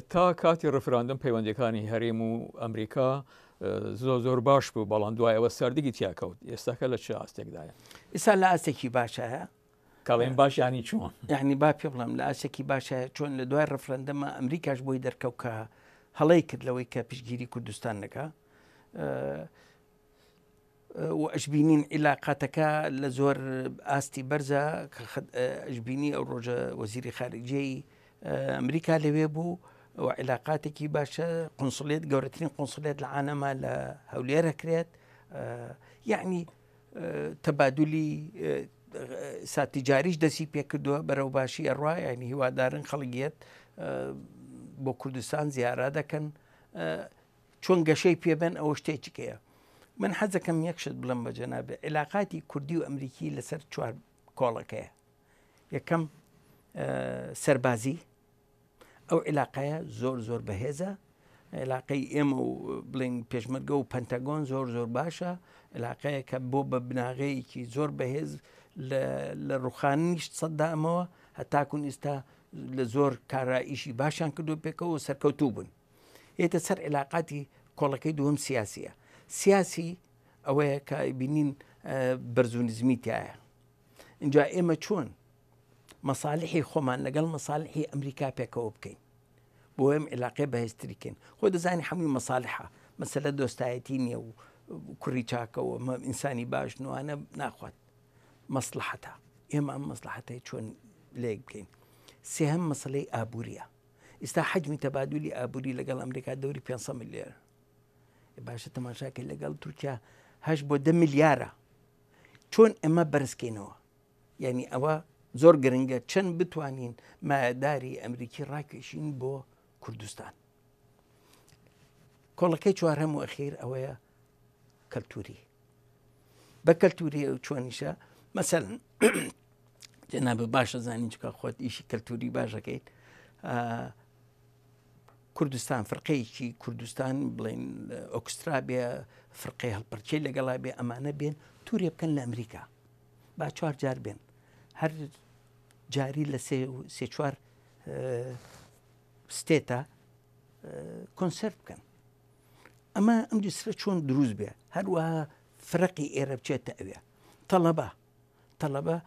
تا کاتی ڕفراندم پەیوەندەکانی هەرێم و ئەمریکا زۆر باش بوو، بەڵام دوایەوە سەردەگی تیاکەوت. ئێستاکە لە چه ئاستێکدایە؟ ئێستا لە ئاستێکی باشایە. کاڵێن باش ینی چۆن؟ یعنی با پێ بڵم لە ئاسێکی باشە چۆن لە دوای ڕفرەندەمە ئەمریکاش بۆی دەرکەوت کە هەڵەی کردلەوەی کە پشتگیری کوردستان دەکا و ئەشبینین عیلاقاتەکە لە زۆر ئاستی بەرزە کە ئەشبینی ئەو ڕۆژە وەزیری خارجیەی ئەمریکا لەوێ بوو و عیلاقاتێکی باشە قونسڵێت گەورەترین قونسڵێت لە عالەما لە هەولێرە کرێت یعنی تەبادولی ساتیجاریش دەستی پێ کردووە بەرەو باشی ئەڕوا ینی هیوادارن خەڵگیت بۆ کوردستان زیارە دەکەن چۆن گەشەی پێبن ئەوە شتێکیکەیە. من حەزەکەم یەکشت بڵم بە جەنابێ عێلاقاتی کوردی و ئەمریکی لەسەر چوار کۆڵەکەیە. یەکەم سەربازی، ئەو عێلاقەیە زۆر بەهێزە، عێلاقەی ئێمە و بڵین پێشمەرگە و پەنتەگۆن زۆر باشە، عێلاقەیە کە بۆ بە بناغەیەکی زۆر بەهێز لە ڕوخانیش سەدامەوە هەتاکوون ئێستا لە زۆر کارائیشی باشیان کردو پێکەوە سەرکەوتوو بوون. هێتە سەر عێلاقاتی کۆڵەکەی دووەم سیاسیە. سیاسی ئەوەیە کە بینین بەرزونزمیتایە. اینجا ئێمە چۆن مەساڵحی خۆمان لەگەڵ مەساڵحی ئەمریکا پێکەوە بکەین بۆ ئەم عێلاقەی بەهێزتریکەین. خۆ دەزانی هەمووی مەساڵحە، مەسەلە دۆستایەتی نییە و کوڕی چاکەوە ئینسانی باش نوانە ناخوات مەسلحەتە. ئێمە ئەم مەسلحەتەی چۆن لێک بکەین. سێهەم مەسەلەی ئابووریە. ئێستا حەجمی تەبادولی ئابووری لەگەڵ ئەمریکا دەوری 500 میلیۆن. باشە تەماشاکەی لەگەڵ تورکیا 8 بۆ 10 میلیارە. چۆن ئێمە بەرزکەینەوە؟ یعنی ئەوە زۆر گرنگە چەند بتوانین مایەداری ئەمریکی ڕاکێشین بۆ کوردستان. کۆڵەکەی چوارهەم و ئەخیر ئەوەیە کەلتوری. بە کەلتوری ئەو چۆنیشە مەسەلەن جەنابە باشە زانین چکە خۆت ئیشی کەلتوری باشەکەیت. کوردستان فرقەیەکی کوردستان بڵێن ئۆکسترا بێ، فرقەی هەڵپەرچەی لەگەڵا بێ، ئەمانە بێن توورێ بکەن لە ئەمریکا با 4 جار بێن، هەر جاری لە سێ چوار ستێتە کۆنسەرت بکەن. ئەمە ئەم جسرە چۆن دروست بێ، هەروەها فرقی ئێرە بچێتە ئەوێ تەڵەبە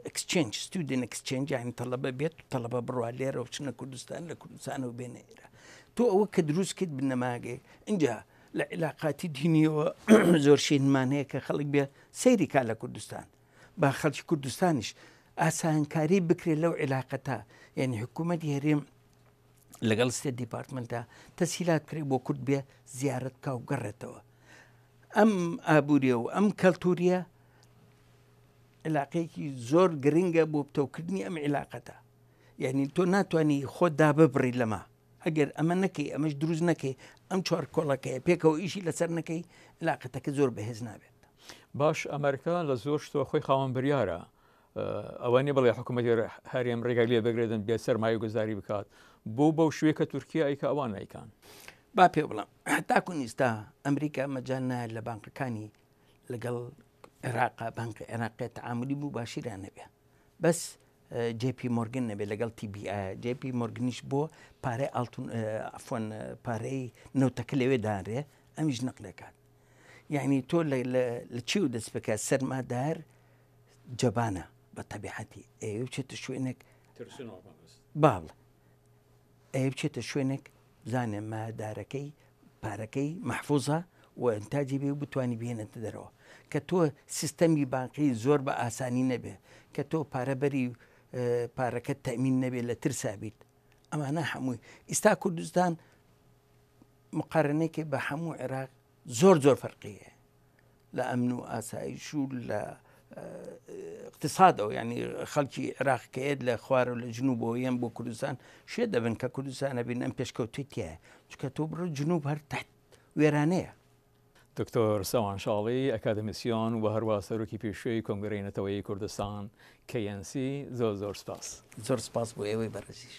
ئەکسچێنج ستودنت ئەکسچێنج یانی تەڵەبە بێت و تەڵەبە بڕوا لێرە و بچنە کوردستان لە کوردستانەوە بێنە ئێرە. تۆ ئەوە کە دروست کرد بنەماگەی اینجا لە عێلاقاتی دینیەوە زۆر شینمان هەیە کە خەڵک بێ سەیری کا لە کوردستان با خەڵکی کوردستانیش ئاسانکاری بکرێت لەو عێلاقەتە. یعنی حکوومەتی هەرێم لەگەڵ ستێت دیپارتمنتە تەسهیلات کرێ بۆ کورد بێ زیارەت کا و گەڕێتەوە. ئەم ئابووریە و ئەم کەلتوریە عێلاقەیەکی زۆر گرنگە بۆ بتەوکردنی ئەم عێلاقەتە. یعنی تۆ ناتوانانی خۆت داببڕی لەما ئەگەر ئەمە نەکەی، ئەمەش دروست نەکەی، ئەم چوار کۆڵەکەیە پێکەوە ئیشی لەسەر نەکەی، عێلاقەتەکە زۆر بەهێز نابێت. باش ئەمریکا لە زۆر شتۆ خۆی خاوەن بریارە، ئەوە نیە بڵێ حکوومەتی هەرێم ڕێگای لێ بگرێتن بێ سەرمایە گوزاری بکات بۆ بەو شوێ کە تورکیا ئەیکە ئەوان نیکان. با پێ بڵم هەتاکوون ئێستا ئەمریکا مەجال نایە لە بانکەکانی لەگەڵ عێراقا بانکە عێراقی تەعاملی بوو باشیران نەبێ، بەس جێپی مۆرگن نەبێت لەگەڵ TBI. جێپی مۆرگنیش بۆ پارەی ئەفۆن پارەی نەوتەکە لەوێ دارێ ئەمیش نەقلێکات. یعنی تۆ لە چی و دەست بکات سەرمادار جەبانە بە تەبیعەتی ئەوێ بچێتە شوێنێک باڵ ئەوێ بچێتە شوێنێک بزانێ مادارەکەی پارەکەی مەحفوظە و ئەنتاجی بێ و بتوانانی بێنێتە دەرەوە. کە تۆ سیستەمی بانقی زۆر بە ئاسانی نەبێ، کە تۆ پارەبەری پارەکە تەمین نەبێت لە ترسا بیت. ئەمانە هەمووی ئێستا کوردستان مقارنەیەکی بە هەموو عێراق زۆر فەرقیە لە ئەمن و ئاسایش و لە اقتصادەوە. یعنی خەڵکی عێراقکەیت لە خوار و لە جنوبەوە یەن بۆ کوردستان شێ دەبن کە کوردستانە بین ئەم پێشکەوتوی تایە، چکە تۆ بڕۆ جنوب هەر تحت وێرانەیە. دکتۆر سەوان شاڵی ئەکادمیسیۆن و هەروە سەرۆکی پێشوەی کۆنگرەی نەتەوەیی کوردستان KNC زۆر سپاس. زۆر سپاس بۆ ئێوەی بەڕێزیش.